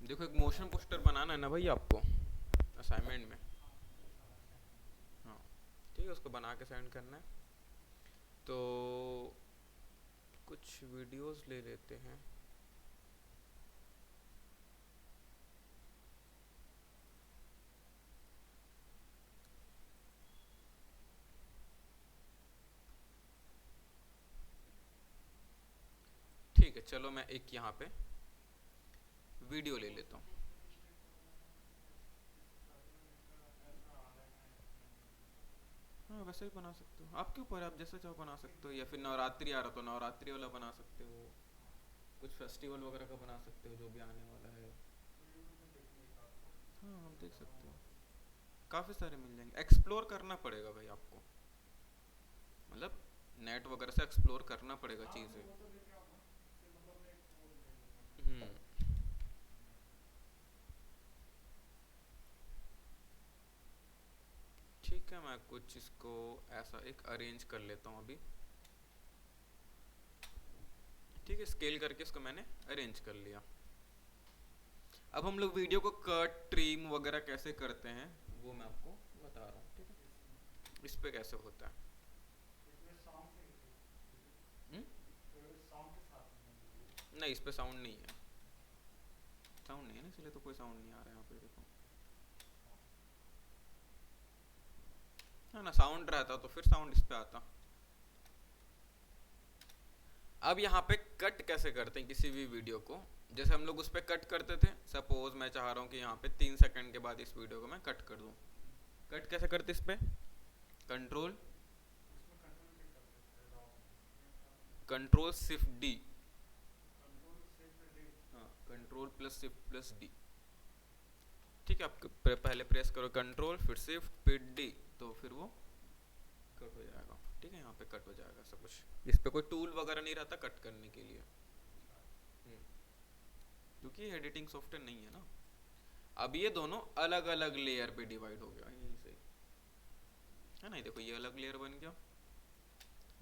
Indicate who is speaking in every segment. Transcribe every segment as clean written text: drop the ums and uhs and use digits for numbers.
Speaker 1: देखो एक motion poster बनाना है ना भाई आपको असाइनमेंट में। हाँ ठीक है, उसको बना के सेंड करना है। तो कुछ वीडियोस ले लेते हैं। ठीक है चलो, मैं एक यहाँ पे वीडियो ले लेता हूँ। हाँ वैसे ही बना सकते हो, आपके ऊपर है, आप जैसा चाहो बना सकते हो, या फिर नवरात्रि आ रहा तो नवरात्रि वाला बना सकते हो, कुछ फेस्टिवल वगैरह का बना सकते हो जो भी आने वाला है। हाँ आप देख सकते हो, काफ़ी सारे मिल जाएंगे। एक्सप्लोर करना पड़ेगा भाई आपको, मतलब नेट वगैरह से एक्सप्लोर करना पड़ेगा चीज़ें। हम्म। ठीक है, मैं कुछ इसको ऐसा एक अरेंज कर लेता हूँ अभी। ठीक है, स्केल करके इसको मैंने अरेंज कर लिया। अब हम लोग वीडियो को कट ट्रिम वगैरह कैसे करते हैं वो मैं आपको बता रहा हूँ। ठीक है, इस पे कैसे होता है। हम्म? नहीं इस पे साउंड नहीं है, साउंड नहीं है ना, इसलिए तो कोई साउंड नहीं आ रहा है यहाँ पे। देखो है ना, साउंड रहता तो फिर साउंड इस पे आता। अब यहाँ पे कट कैसे करते हैं किसी भी वीडियो को, जैसे हम लोग उस पर कट करते थे। सपोज मैं चाह रहा हूँ कि यहाँ पे 3 सेकंड के बाद इस वीडियो को मैं कट कर दूँ। कट कैसे करते इस पे, कंट्रोल, कंट्रोल शिफ्ट डी। हाँ control plus shift plus D. ठीक है, आप पहले प्रेस करो कंट्रोल फिर शिफ्ट फिर डी, तो फिर वो कट हो जाएगा। ठीक है, यहाँ पे कट हो जाएगा सब कुछ। इस पे कोई टूल वगैरह नहीं रहता कट करने के लिए। हम्म, क्योंकि एडिटिंग सॉफ्टवेयर नहीं है ना। अब ये दोनों अलग अलग लेयर पे डिवाइड हो गया यहीं से, है ना। ये देखो ये अलग लेयर बन गया,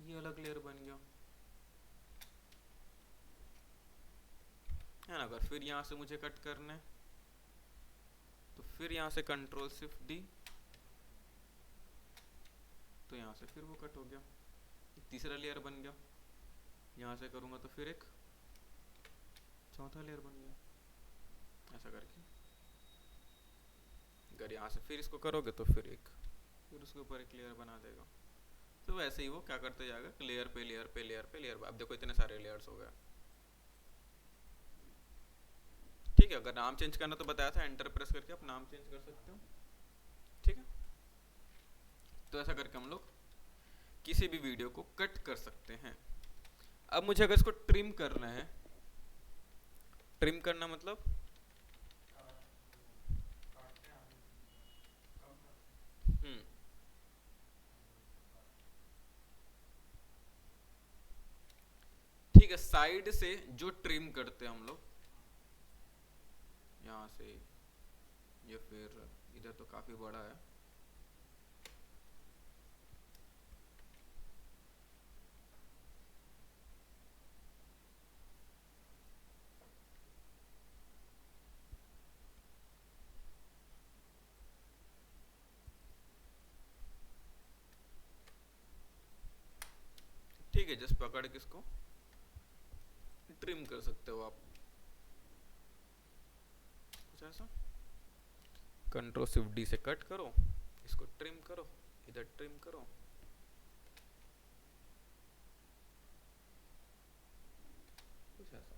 Speaker 1: ये अलग लेयर बन गया, है ना। अगर फिर यहाँ से मुझे कट करना है तो फिर यहाँ से कंट्रोल शिफ्ट डी, तो यहाँ से फिर वो कट हो गया, एक तीसरा लेयर बन गया। यहाँ से करूँगा तो फिर एक चौथा लेयर बन गया, ऐसा करके। अगर यहाँ से फिर इसको करोगे तो फिर एक, फिर उसके ऊपर एक लेयर बना देगा। तो वैसे ही वो क्या करते जाएगा, लेयर पे लेयर पे लेयर पे लेयर। अब देखो इतने सारे लेयर्स हो गए। ठीक है, अगर नाम चेंज करना तो बताया था, एंटर प्रेस करके आप नाम चेंज कर सकते हो। ठीक है, तो ऐसा करके हम लोग किसी भी वीडियो को कट कर सकते हैं। अब मुझे अगर इसको ट्रिम करना है, ट्रिम करना मतलब हम्म, ठीक है, साइड से जो ट्रिम करते हैं हम लोग, यहाँ से, या फिर इधर तो काफी बड़ा है। ठीक है, जस्ट पकड़ के इसको ट्रिम कर सकते हो आप, कुछ ऐसा। कंट्रोल शिफ्ट डी से कट करो, इसको ट्रिम करो, इधर ट्रिम करो। कुछ ऐसा।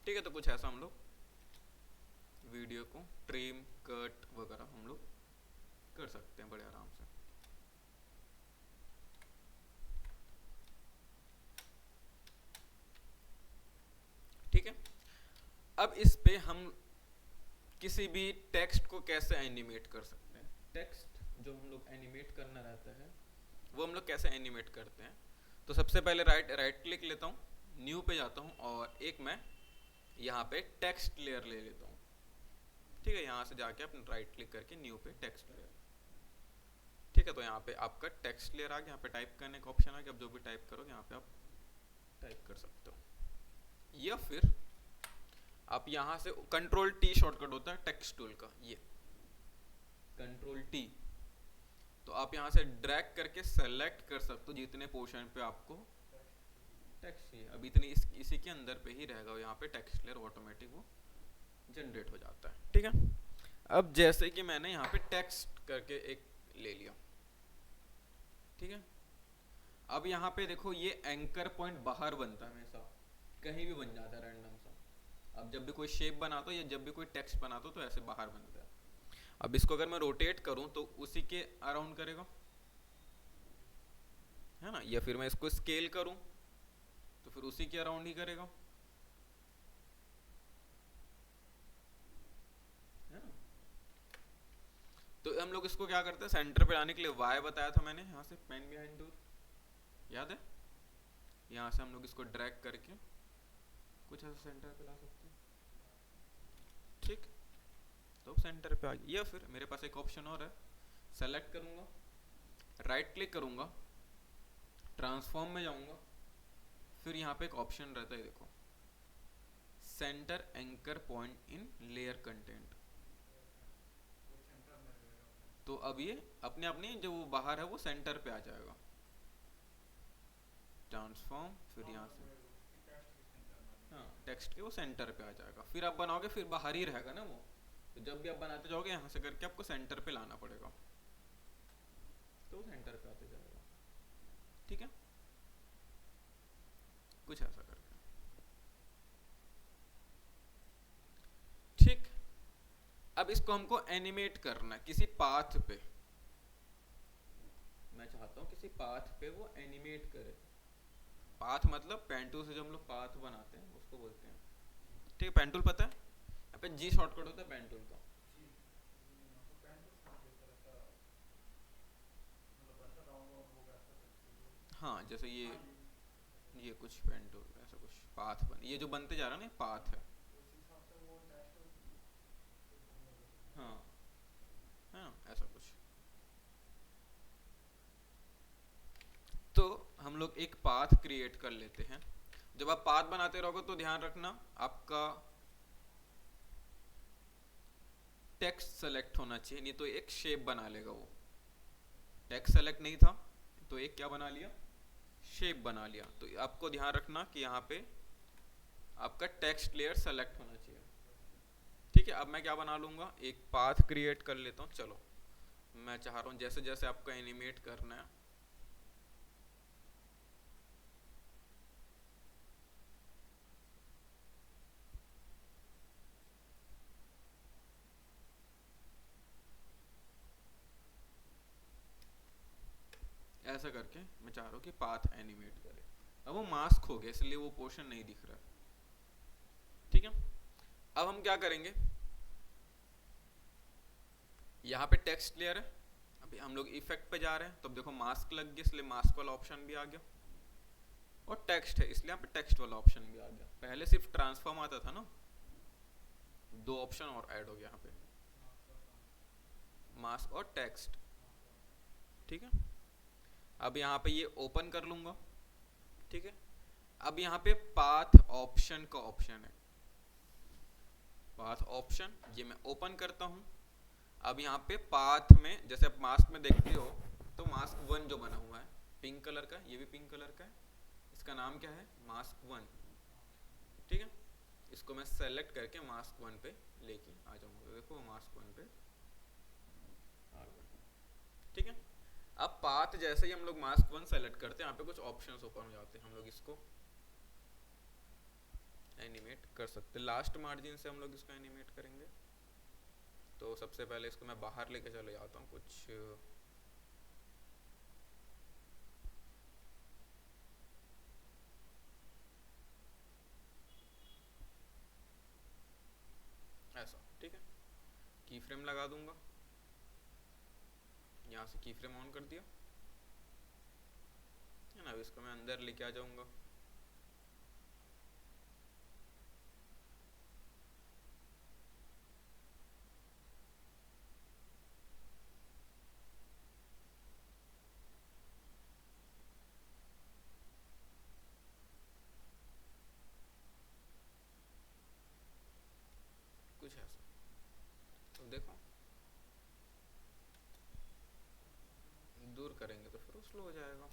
Speaker 1: ठीक है, तो कुछ ऐसा हम लोग वीडियो को ट्रिम कट वगैरह हम लोग कर सकते हैं बड़े आराम से। ठीक है, अब इस पे हम किसी भी टेक्स्ट को कैसे एनिमेट कर सकते हैं। टेक्स्ट जो हम लोग एनिमेट करना रहता है वो हम लोग कैसे एनिमेट करते हैं। तो सबसे पहले राइट राइट क्लिक लेता हूँ, न्यू पे जाता हूँ, और एक मैं यहाँ पे टेक्स्ट लेयर ले लेता हूँ। ठीक है, यहाँ से जाके आप राइट क्लिक करके न्यू पे टेक्स्ट लेयर। ठीक है, तो यहाँ पे आपका टेक्स्ट लेयर आ गया, यहाँ पे टाइप करने का ऑप्शन आ गया। अब जो भी टाइप करोगे यहाँ पे आप टाइप कर सकते हो। या फिर आप यहाँ से कंट्रोल टी शॉर्टकट होता है टेक्स्ट टूल का, ये कंट्रोल टी, तो आप यहाँ से ड्रैग करके सेलेक्ट कर सकते हो जितने पोर्शन पे आपको टेक्स्ट चाहिए। अब इतनी इसी के अंदर पे ही रहेगा, यहाँ पे टेक्स्ट लेयर ऑटोमेटिक वो जनरेट हो जाता है, ठीक है। अब जैसे कि मैंने यहाँ पे टेक्स्ट करके एक ले लिया, ठीक है। अब यहाँ पे देखो ये एंकर पॉइंट बाहर बनता है, हमेशा कहीं भी बन जाता है रैंडम सा। अब जब भी कोई शेप बनाता हो या जब भी कोई टेक्स्ट बनाता हो तो ऐसे बाहर बनता है। अब इसको अगर मैं रोटेट करूं तो उसी के अराउंड करेगा, है ना, या फिर मैं इसको स्केल करूं तो फिर उसी के अराउंड ही करेगा, है ना। तो हम लोग इसको क्या करते हैं, सेंटर पे लाने के लिए वाई बताया था मैंने, यहाँ से पेन बिहाइंड टूल याद है, यहाँ से हम लोग इसको ड्रैग करके कुछ ऐसा सेंटर पे ला सकते हैं, ठीक। तो सेंटर पे आ गया। या फिर मेरे पास एक ऑप्शन और है, सेलेक्ट करूंगा, राइट क्लिक करूंगा, ट्रांसफॉर्म में जाऊंगा, फिर यहाँ पे एक ऑप्शन रहता है, देखो centre anchor point in layer content. तो अब ये अपने अपने जो वो बाहर है वो सेंटर पे आ जाएगा, ट्रांसफॉर्म, फिर यहाँ से हाँ टेक्स्ट के वो सेंटर पे आ जाएगा। फिर आप बनाओगे फिर बाहर ही रहेगा ना वो, तो जब भी आप बनाते जाओगे यहाँ से करके आपको सेंटर पे लाना पड़ेगा, तो सेंटर पे आते जाएगा, ठीक है। कुछ ऐसा करके, ठीक। अब इसको हमको एनिमेट करना है किसी पाथ पे, मैं चाहता हूँ किसी पाथ पे वो एनिमेट करे। पाथ मतलब पेन टूल से जो हम लोग पाथ बनाते हैं उसको बोलते हैं, ठीक है। पेन टूल पता है, यहाँ पे जी शॉर्टकट होता है पेन टूल का। हाँ जैसे ये कुछ पेन टूल ऐसा कुछ पाथ बन, ये जो बनते जा रहा है ना पाथ है, हाँ है ना, ऐसा कुछ। तो हम लोग एक पाथ क्रिएट कर लेते हैं। जब आप पाथ बनाते रहोगे तो ध्यान रखना आपका टेक्स्ट सेलेक्ट होना चाहिए, नहीं तो एक शेप बना लेगा वो। टेक्स्ट सेलेक्ट नहीं था तो एक क्या बना लिया, शेप बना लिया। तो आपको ध्यान रखना कि यहाँ पे आपका टेक्स्ट लेयर सेलेक्ट होना चाहिए, ठीक है। अब मैं क्या बना लूंगा, एक पाथ क्रिएट कर लेता हूँ। चलो मैं चाह रहा हूँ जैसे जैसे आपको एनिमेट करना है, ऐसा करके मैं चाह रहा हूँ कि पाथ एनिमेट करे। अब वो मास्क हो गया इसलिए वो पोर्शन नहीं दिख रहा, ठीक है। अब हम क्या करेंगे, यहाँ पे टेक्स्ट लेयर है, अभी हम लोग इफेक्ट पे जा रहे हैं, तो अब देखो मास्क लग गया इसलिए मास्क वाला ऑप्शन भी आ गया, और टेक्स्ट है इसलिए यहाँ पे टेक्स्ट वाला ऑप्शन भी आ गया। पहले सिर्फ ट्रांसफॉर्म आता था ना, दो ऑप्शन और ऐड हो गया यहाँ पे, मास्क और टेक्स्ट, ठीक है। अब यहाँ पे ये ओपन कर लूंगा, ठीक है। अब यहाँ पे पाथ ऑप्शन का ऑप्शन है, पाथ ऑप्शन, ये मैं ओपन करता हूँ। अब यहाँ पे पाथ में जैसे आप मास्क में देखते हो तो मास्क 1 जो बना हुआ है पिंक कलर का, ये भी पिंक कलर का है, इसका नाम क्या है, मास्क 1, ठीक है। इसको मैं सेलेक्ट करके मास्क 1 पे लेके आ जाऊंगा, देखो मास्क 1 पे आ गया, ठीक है। अब पाथ जैसे ही हम लोग मास्क 1 सेलेक्ट करते हैं यहाँ पे कुछ ऑप्शंस ओपन हो जाते हैं, हम लोग इसको एनिमेट कर सकते हैं। लास्ट मार्जिन से हम लोग इसको एनिमेट करेंगे, तो सबसे पहले इसको मैं बाहर लेके चले जाता हूँ कुछ, ऐसा, ठीक है। की फ्रेम लगा दूंगा, यहाँ से की फ्रेम ऑन कर दिया, है ना। अब इसको मैं अंदर लेके आ जाऊंगा, करेंगे तो फिर वो स्लो हो जाएगा।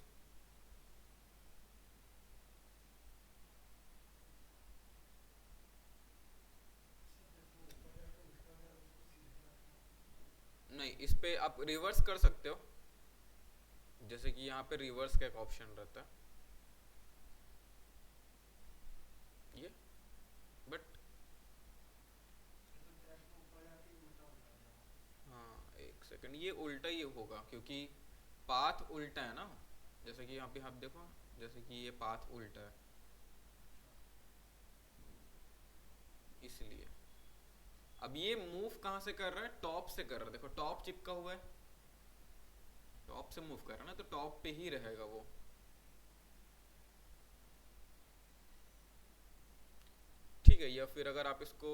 Speaker 1: नहीं, इस पे आप रिवर्स कर सकते हो, जैसे कि यहाँ पे रिवर्स का एक ऑप्शन रहता है ये, बट हाँ एक सेकंड, ये उल्टा ही होगा क्योंकि पाथ उल्टा है ना, जैसे कि यहाँ पे आप देखो, जैसे कि ये पाथ उल्टा है, इसलिए अब ये मूव कहाँ से कर रहा है, टॉप से कर रहा है, देखो टॉप चिपका हुआ है, टॉप से मूव कर रहा है ना, तो टॉप पे ही रहेगा वो। ठीक है, या फिर अगर आप इसको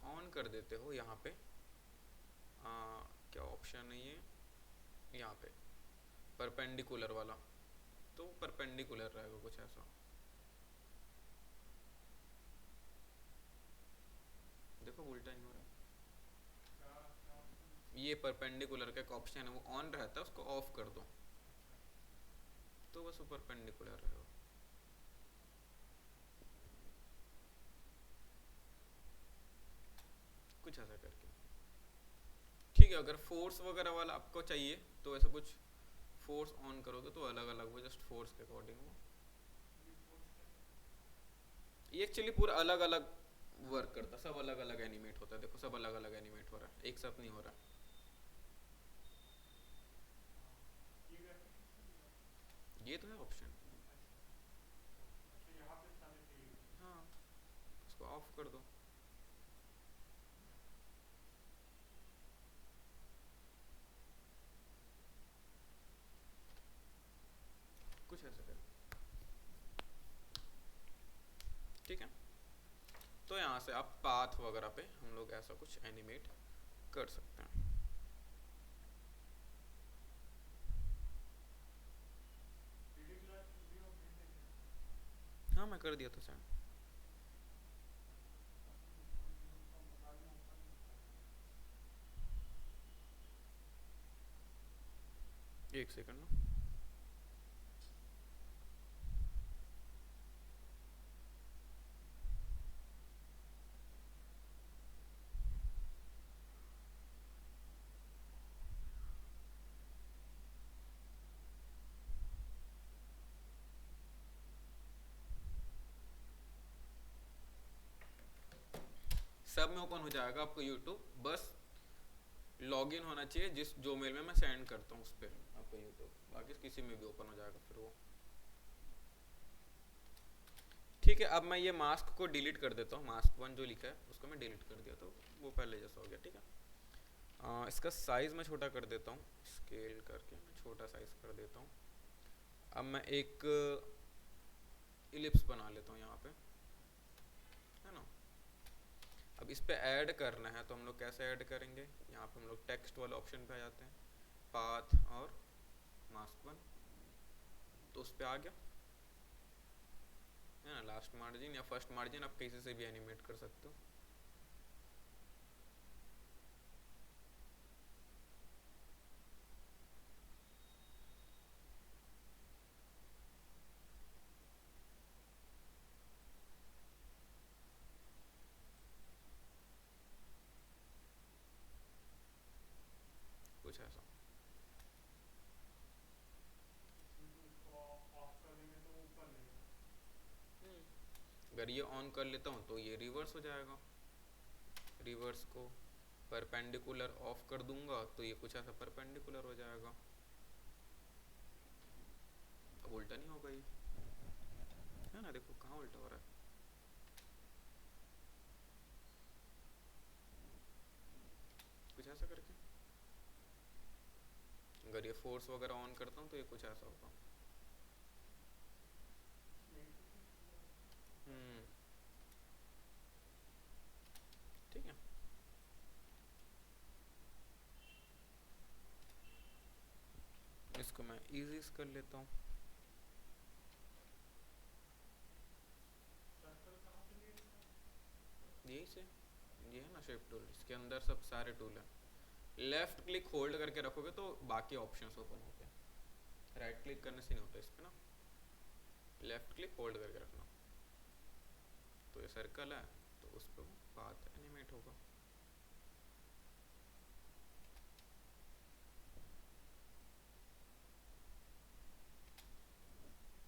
Speaker 1: ऑन कर देते हो यहाँ पे, क्या ऑप्शन है ये, यहाँ पे परपेंडिकुलर वाला, तो परपेंडिकुलर रहेगा कुछ ऐसा, देखो उल्टा नहीं हो रहा, ये परपेंडिकुलर का एक ऑप्शन है वो ऑन रहता है, उसको ऑफ कर दो तो बस वो परपेंडिकुलर रहेगा। कुछ ऐसा करके, ठीक है। अगर फोर्स वगैरह वाला आपको चाहिए तो ऐसा कुछ फोर्स ऑन करोगे तो अलग अलग वो जस्ट फोर्स के अकॉर्डिंग वो, ये एक्चुअली पूरा अलग अलग वर्क करता है, सब अलग अलग एनिमेट होता है, देखो सब अलग अलग एनिमेट हो रहा है, एक साथ नहीं हो रहा। ये तो है ऑप्शन, हाँ उसको ऑफ कर दो। कुछ ऐसा कर, ठीक है। तो यहाँ से आप पाथ वगैरह पे हम लोग ऐसा कुछ एनिमेट कर सकते हैं। हाँ मैं कर दिया था सेंड। एक सेकंड ना, सब में ओपन हो जाएगा आपको यूट्यूब, बस लॉगिन होना चाहिए जिस जो मेल में मैं सेंड करता हूँ उस पर आपको यूट्यूब, बाकी किसी में भी ओपन हो जाएगा फिर वो। ठीक है, अब मैं ये मास्क को डिलीट कर देता हूँ, मास्क वन जो लिखा है उसको मैं डिलीट कर दिया, तो वो पहले जैसा हो गया। ठीक है, इसका साइज़ मैं छोटा कर देता हूँ, स्केल करके मैं छोटा साइज़ कर देता हूँ। अब मैं एक इलिप्स बना लेता हूँ यहाँ पे, है ना। अब इस पे ऐड करना है तो हम लोग कैसे ऐड करेंगे, यहाँ पे हम लोग टेक्स्ट वाले ऑप्शन पे आ जाते हैं, पाथ और मास्क वन, तो उस पे आ गया है ना। लास्ट मार्जिन या फर्स्ट मार्जिन आप किसी से भी एनिमेट कर सकते हो। कुछ ऐसा, अगर ये ऑन कर लेता हूँ तो ये रिवर्स हो जाएगा, रिवर्स को परपेंडिकुलर ऑफ कर दूंगा तो ये कुछ ऐसा परपेंडिकुलर हो जाएगा। अब उल्टा नहीं होगा ये, है ना, देखो कहाँ उल्टा हो रहा है। कुछ ऐसा करके, अगर ये फोर्स वगैरह ऑन करता हूँ तो ये कुछ ऐसा होगा। ठीक है, इसको मैं इजी कर लेता हूँ। यही से, ये है ना शेप टूल, इसके अंदर सब सारे टूल हैं, लेफ्ट क्लिक होल्ड करके रखोगे तो बाकी ऑप्शंस ओपन होते हैं, राइट क्लिक करने से नहीं होता इस पे ना, लेफ्ट क्लिक होल्ड करके रखना। तो ये सर्कल है तो उस पर वो पाथ एनिमेट होगा।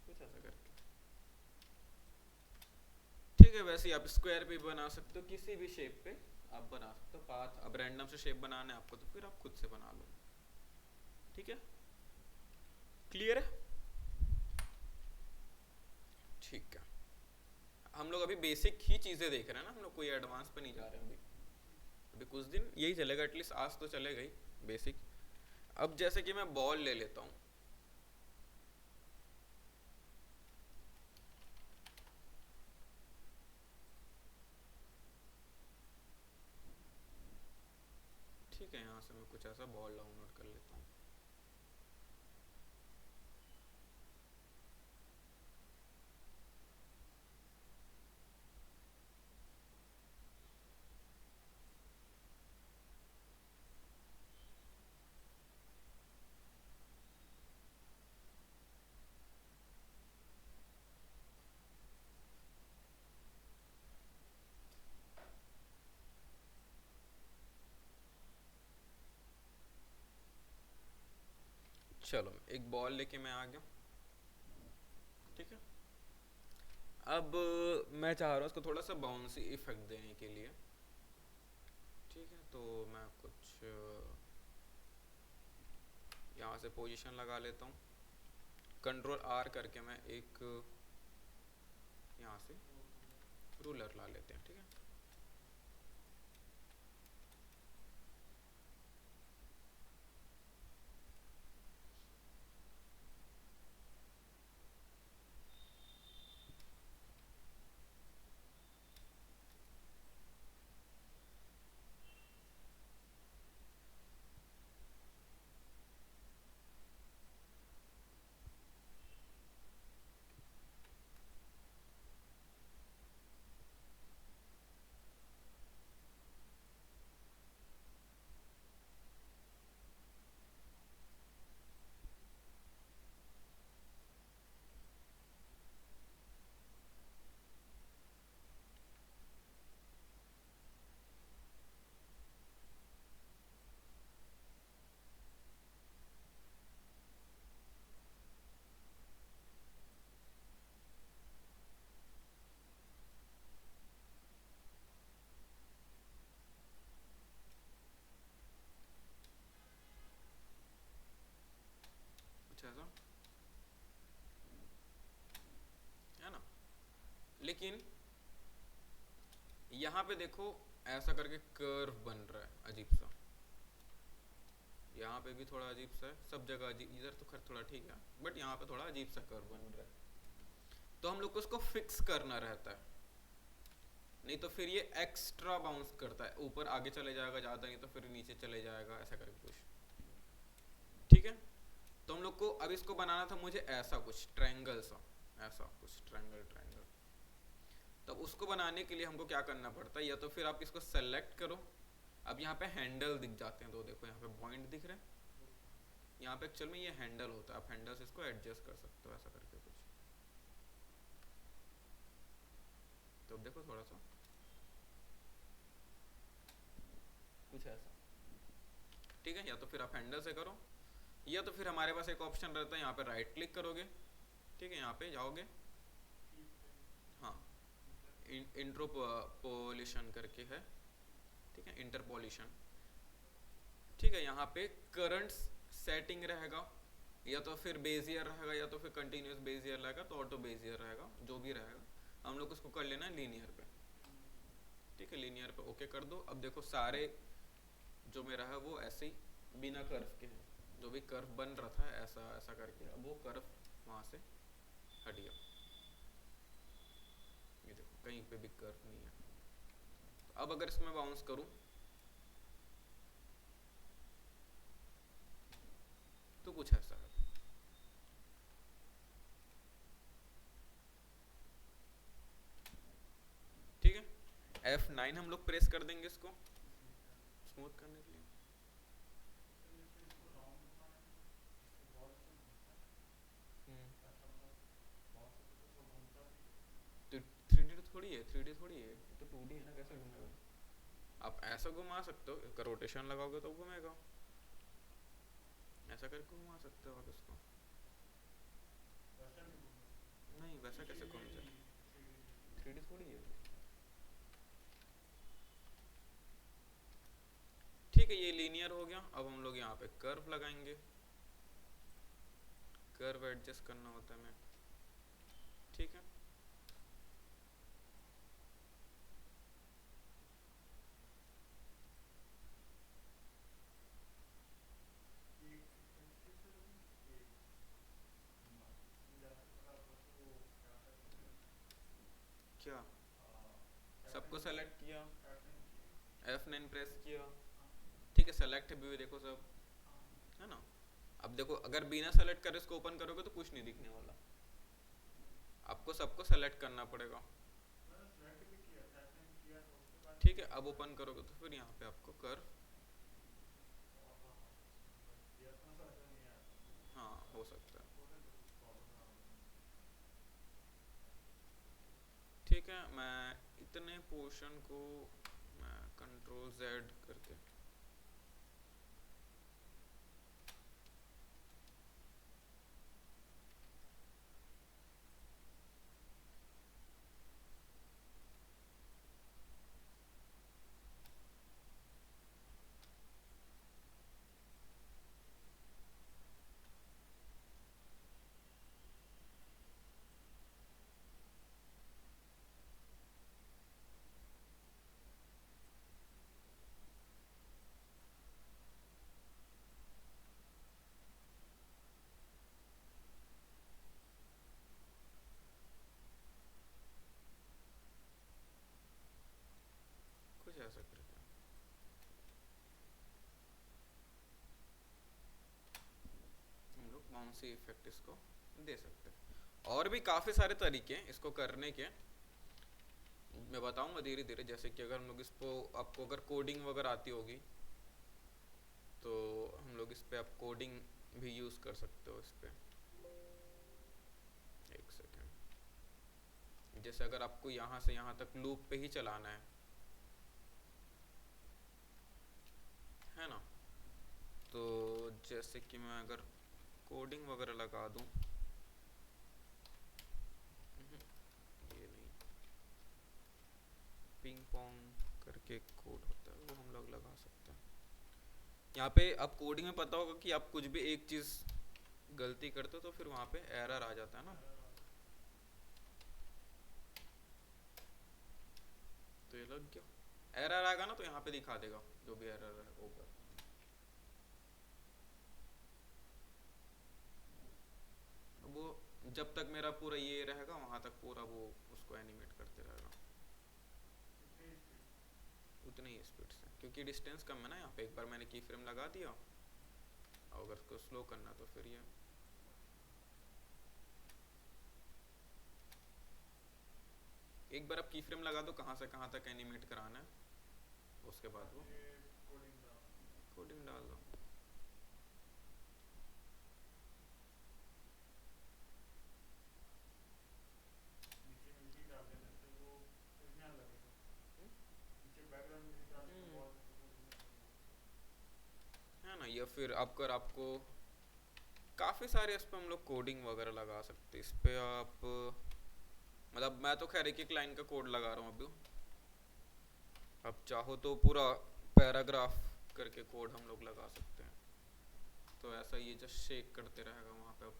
Speaker 1: कुछ ऐसा करके, ठीक है। वैसे आप स्क्वायर पे बना सकते हो, किसी भी शेप पे आप बना सकते हो पाथ। अब रैंडम से शेप बनाना है आपको तो फिर आप खुद से बना लो, ठीक है। क्लियर है? ठीक है, हम लोग अभी बेसिक ही चीजें देख रहे हैं ना, हम लोग कोई एडवांस पे नहीं जा रहे हैं अभी। अभी कुछ दिन यही चलेगा, एटलीस्ट आज तो चलेगा ही बेसिक। अब जैसे कि मैं बॉल ले लेता हूँ, ठीक है, यहाँ से मैं कुछ ऐसा बॉल डाउनलोड कर लेता हूँ। चलो एक बॉल लेके मैं आ गया, ठीक है। अब मैं चाह रहा हूँ उसको थोड़ा सा बाउंसी इफेक्ट देने के लिए, ठीक है। तो मैं कुछ यहाँ से पोजीशन लगा लेता हूँ, कंट्रोल आर करके मैं एक यहाँ से रूलर ला लेते हैं, ठीक है। अच्छा ऐसा है ना, लेकिन यहाँ पे देखो ऐसा करके कर्व बन रहा है अजीब सा, यहाँ पे भी थोड़ा अजीब सा है, सब जगह अजीब, इधर तो खैर थोड़ा ठीक है, बट यहाँ पे थोड़ा अजीब सा कर्व बन रहा है। तो हम लोग को उसको फिक्स करना रहता है, नहीं तो फिर ये एक्स्ट्रा बाउंस करता है, ऊपर आगे चले जाएगा ज़्यादा, नहीं तो फिर नीचे चले जाएगा, ऐसा करके कुछ, ठीक है। तो हम लोग को अब इसको बनाना था मुझे ऐसा कुछ ट्रायंगल सा, ऐसा कुछ ट्रायंगल ट्रायंगल। तब उसको बनाने के लिए हमको क्या करना पड़ता है, या तो फिर आप इसको सेलेक्ट करो। अब यहाँ पे हैंडल दिख जाते हैं, तो देखो यहाँ पे पॉइंट दिख रहे हैं, यहाँ पे एक्चुअल में ये हैंडल होता है, आप हैंडल से इसको एडजस्ट कर सकते हो ऐसा करके कुछ। तो अब देखो थोड़ा सा कुछ ऐसा, ठीक है। या तो फिर आप हैंडल से करो, या तो फिर हमारे पास एक ऑप्शन रहता है, यहाँ पे राइट क्लिक करोगे, ठीक है, यहाँ पे जाओगे, हाँ इंटरपोलेशन करके है, ठीक है, इंटरपोलेशन, ठीक है। यहाँ पे करंट सेटिंग रहेगा, या तो फिर बेजियर रहेगा, या तो फिर कंटिन्यूस बेजियर रहेगा, तो ऑटो बेजियर रहेगा, जो भी रहेगा। हम लोग उसको कर लेना है लीनियर पे, ठीक है, लीनियर पे ओके कर दो। अब देखो सारे जो मेरा है वो ऐसे ही बिना कर्व के हैं, जो भी कर्व बन रहा था ऐसा ऐसा करके, अब वो कर्व वहाँ से हट गया, ये देखो कहीं पे भी कर्व नहीं है। तो अब अगर इसमें बाउंस करूँ तो कुछ ऐसा है, ठीक है। F9 हम लोग प्रेस कर देंगे इसको स्मूथ करने के लिए। थोड़ी है, 3D थोड़ी है, ये तो 2D है ना, कैसे घूमेगा? आप ऐसा घुमा सकते हो, इसका रोटेशन लगाओगे तो घूमेगा, ऐसा करके घुमा सकते हो आप इसको। नहीं वैसा कैसे घूम जाए, 3D थोड़ी है। ठीक है, ये लीनियर हो गया। अब हम लोग यहाँ पे कर्व लगाएंगे, कर्व एडजस्ट करना होता है हमें, ठीक है। क्या सबको सेलेक्ट किया, F9 प्रेस किया, ठीक है, सेलेक्ट है व्यू, देखो सब है ना। अब देखो अगर बिना सेलेक्ट करे इसको ओपन करोगे तो कुछ नहीं दिखने वाला, आपको सबको सेलेक्ट करना पड़ेगा, ठीक है। अब ओपन करोगे तो फिर यहाँ पे आपको कर्व, हाँ हो सकता है, ठीक है। मैं इतने पोर्शन को मैं कंट्रोल Z करके, कुछ ऐसा करके हम लोग बाउंसी इफेक्ट इसको दे सकते हैं। और भी काफ़ी सारे तरीके हैं इसको करने के, मैं बताऊंगा धीरे धीरे। जैसे कि अगर हम लोग इसको, आपको अगर कोडिंग वगैरह आती होगी तो हम लोग इस पे आप कोडिंग भी यूज़ कर सकते हो इस पे। एक सेकेंड, जैसे अगर आपको यहाँ से यहाँ तक लूप पे ही चलाना है ना, तो जैसे कि मैं अगर कोडिंग वगैरह लगा दूँ, ये नहीं, पिंग पोंग करके कोड होता है वो हम लोग लगा सकते हैं यहाँ पे। अब कोडिंग में पता होगा कि आप कुछ भी एक चीज़ गलती करते हो तो फिर वहाँ पे एरर आ जाता है ना, तो ये लग गया। एरर आएगा ना तो यहाँ पे दिखा देगा जो भी एरर है ऊपर। वो जब तक मेरा पूरा ये रहेगा वहाँ तक पूरा वो उसको एनिमेट करते रहेगा उतनी ही स्पीड से, क्योंकि डिस्टेंस कम है ना यहाँ पे। एक बार मैंने की फ्रेम लगा दिया, और अगर उसको स्लो करना तो फिर ये एक बार आप की फ्रेम लगा दो कहाँ से कहाँ तक एनिमेट कराना है, उसके बाद वो कोडिंग डाल दो। है ना, या फिर आपको काफ़ी सारे इस पर हम लोग कोडिंग वगैरह लगा सकते हैं। इस पे आप, मतलब मैं तो खैर एक एक लाइन का कोड लगा रहा हूँ अभी, आप चाहो तो पूरा पैराग्राफ करके कोड हम लोग लगा सकते हैं। तो ऐसा ये जस्ट शेक करते रहेगा वहाँ पे,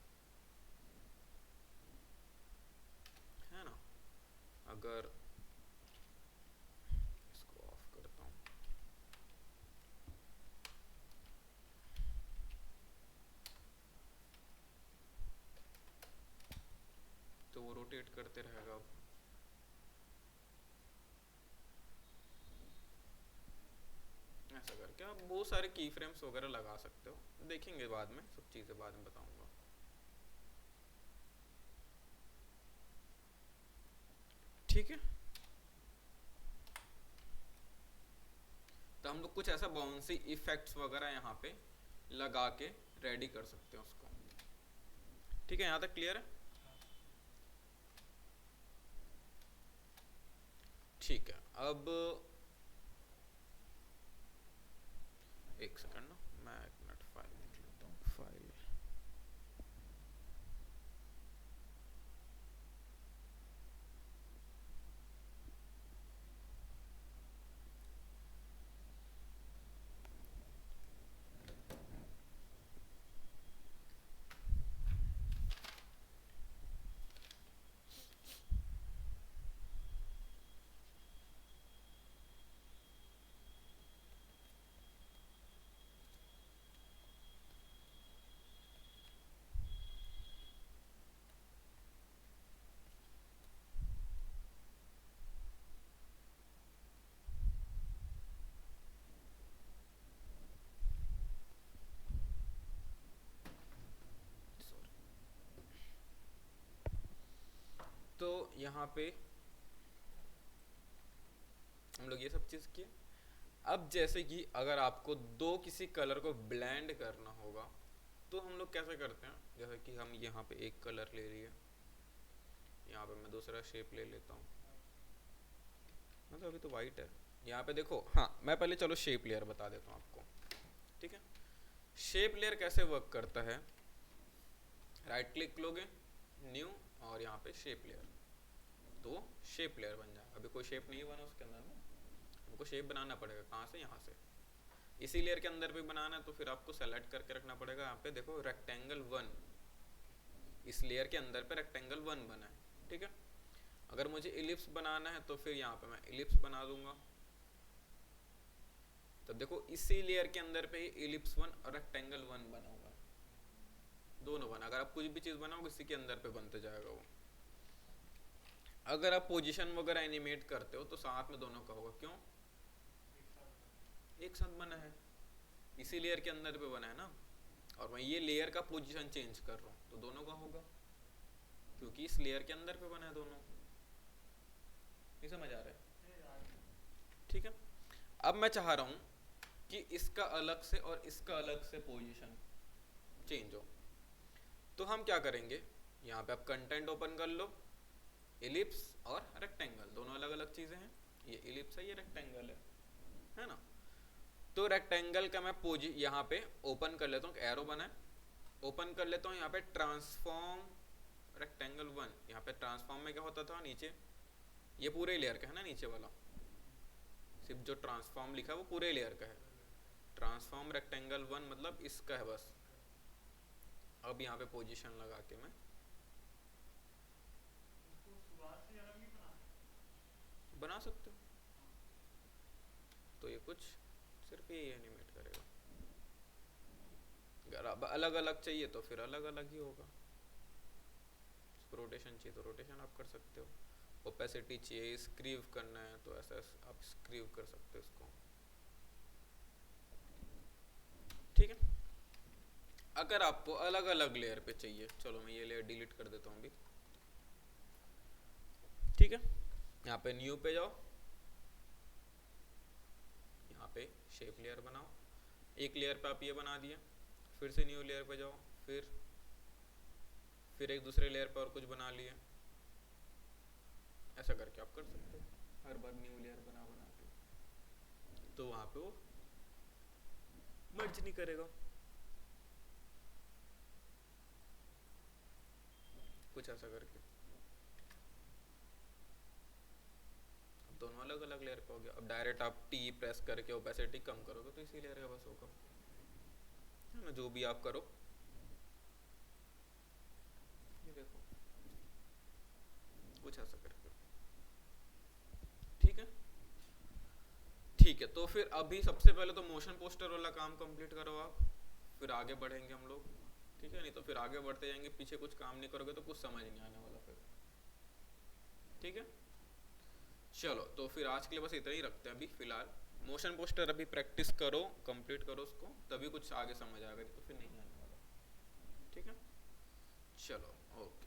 Speaker 1: है ना। अगर इसको ऑफ करता हूँ, तो वो रोटेट करते रहेगा। अब ऐसा करके आप बहुत सारे की फ्रेम्स वगैरह लगा सकते हो, देखेंगे बाद में, सब चीज़ें बाद में बताऊंगा, ठीक है। तो हम लोग कुछ ऐसा बाउंसी इफेक्ट्स वगैरह यहाँ पे लगा के रेडी कर सकते हैं उसको, ठीक है। यहाँ तक क्लियर है? ठीक है, अब एक सेकंड ना, मैं एक मिनट फाइल देख लेता हूँ। फाइल तो यहाँ पे हम लोग ये सब चीज़ किए। अब जैसे कि अगर आपको दो किसी कलर को ब्लेंड करना होगा तो हम लोग कैसे करते हैं, जैसे कि हम यहाँ पे एक कलर ले लिए, यहाँ पे मैं दूसरा शेप ले लेता हूँ, मतलब अभी तो वाइट है। यहाँ पे देखो, हाँ मैं पहले चलो शेप लेयर बता देता हूँ आपको, ठीक है। शेप लेयर कैसे वर्क करता है, राइट क्लिक लोगे, न्यू, और यहाँ पे शेप लेयर, तो शेप लेयर बन जाएगा। अभी कोई शेप नहीं बना उसके अंदर में, हमको शेप बनाना पड़ेगा, कहाँ से, यहाँ से। इसी लेयर के अंदर भी बनाना है तो फिर आपको सेलेक्ट करके रखना पड़ेगा। यहाँ पे देखो रेक्टेंगल 1, इस लेयर के अंदर पे रेक्टेंगल 1 बना है, ठीक है। अगर मुझे इलिप्स बनाना है तो फिर यहाँ पे मैं इलिप्स बना दूंगा। तो देखो इसी लेयर के अंदर पे इलिप्स 1 और रेक्टेंगल 1 बना हुआ है, दोनों बना। अगर आप कुछ भी चीज बनाओगे इसी के अंदर पे बनते जाएगा वो। अगर आप पोजीशन वगैरह एनिमेट करते हो तो साथ में दोनों का होगा, क्यों, एक साथ बना है, इसी लेयर के अंदर पे बना है ना, और मैं ये लेयर का पोजीशन चेंज कर रहा हूँ तो दोनों का होगा, क्योंकि इस लेयर के अंदर पे बना है दोनों। नहीं समझ आ रहा है, ठीक है। अब मैं चाह रहा हूँ कि इसका अलग से और इसका अलग से पोजीशन चेंज हो, तो हम क्या करेंगे, यहाँ पे आप कंटेंट ओपन कर लो, इलिप्स और रेक्टेंगल दोनों अलग अलग चीजें हैं, ये इलिप्स है, ये रेक्टेंगल है ना। तो रेक्टेंगल का मैं यहाँ पे ओपन कर लेता हूँ, एरो बना है, ओपन कर लेता हूँ यहाँ पे ट्रांसफॉर्म रेक्टेंगल 1। यहाँ पे ट्रांसफॉर्म में क्या होता था, नीचे ये पूरे लेयर का है ना, नीचे वाला सिर्फ जो ट्रांसफॉर्म लिखा है वो पूरे लेयर का है। ट्रांसफॉर्म रेक्टेंगल 1 मतलब इसका है बस। अब यहाँ पे पोजीशन लगा के मैं बना सकते हो, तो ये कुछ सिर्फ ये एनिमेट करेगा। अगर अब अलग अलग चाहिए तो फिर अलग अलग ही होगा। रोटेशन चाहिए तो रोटेशन आप कर सकते हो, ओपेसिटी चाहिए, स्क्रीव करना है तो ऐसा आप स्क्रीव कर सकते हो इसको, ठीक है। अगर आपको अलग अलग लेयर पे चाहिए, चलो मैं ये लेयर डिलीट कर देता हूँ अभी, ठीक है। यहाँ पे न्यू पे जाओ, यहाँ पे शेप लेयर बनाओ, एक लेयर पे आप ये बना दिए, फिर से न्यू लेयर पे जाओ, फिर एक दूसरे लेयर पर और कुछ बना लिए, ऐसा करके आप कर सकते हो हर बार न्यू लेयर बना बना के, तो वहां पे वो मर्ज नहीं करेगा। कुछ ऐसा करके अब दोनों अलग अलग लेयर पे हो गया। अब डायरेक्ट आप टी प्रेस करके ओपेसिटी कम करोगे तो इसी लेयर का बस होगा, है ना, जो भी आप करो। ये देखो कुछ ऐसा करके, ठीक है। ठीक है, तो फिर अभी सबसे पहले तो मोशन पोस्टर वाला काम कंप्लीट करो आप, फिर आगे बढ़ेंगे हम लोग, ठीक है। नहीं तो फिर आगे बढ़ते जाएंगे, पीछे कुछ काम नहीं करोगे तो कुछ समझ नहीं आने वाला फिर, ठीक है। चलो तो फिर आज के लिए बस इतना ही रखते हैं अभी फिलहाल। मोशन पोस्टर अभी प्रैक्टिस करो, कंप्लीट करो उसको, तभी कुछ आगे समझ आएगा, तो फिर नहीं आने वाला, ठीक है। चलो ओके।